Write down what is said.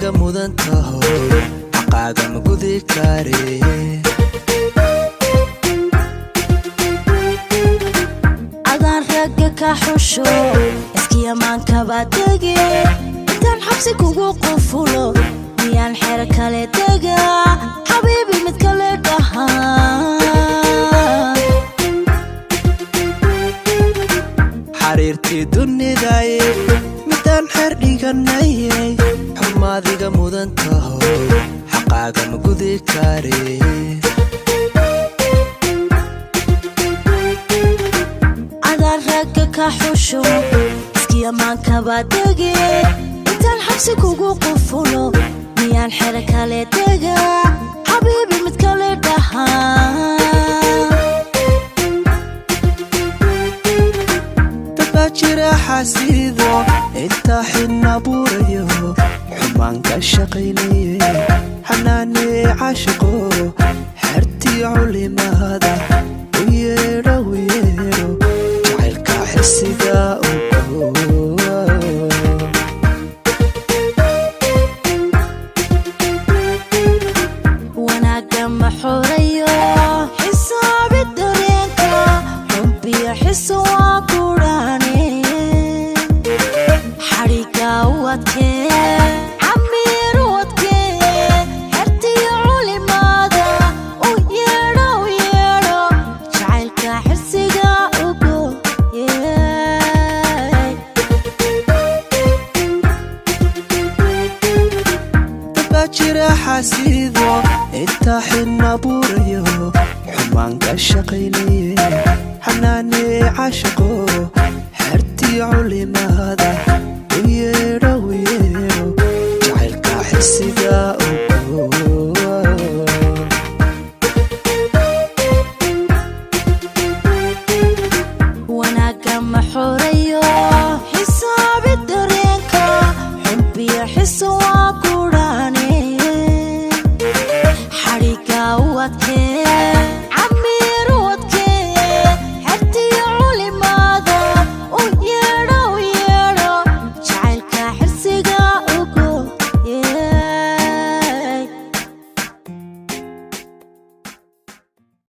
xumaadiga mudan taho xaqaaga ma gudi kare adaan ragga ka xusho iskiya maanka baadege intaan xabsi kugu qufulo miyaan xero kale dega xabiibi mid kale dhahaa xariirtii dunidaye midaan xeer dhiganayay xumaadiga mudan taho xaqaaga ma gudi kare adaan ragga ka xusho iskiya maanka baadege intaan xabsi kugu qufulo miyaan xero kale dega xabiibi mid kale dhahaa jira xasiido inta xina buurayo xumaan ka shaqaynaye xanaanee caashiqo xertii culimada u yeedho jacaylka xisiga wanaaga ma xoreeyo xisaabi dareenka xubbiyo xiso waa kudhaane xariga wadkee camiir wadkee xertiyo culimada u yeedho jacaylka xisiga ugo jira xasiido inta xina buurayo xumaan ka shaqaynaye xanaanee caashiqo xertii culimada u yeedho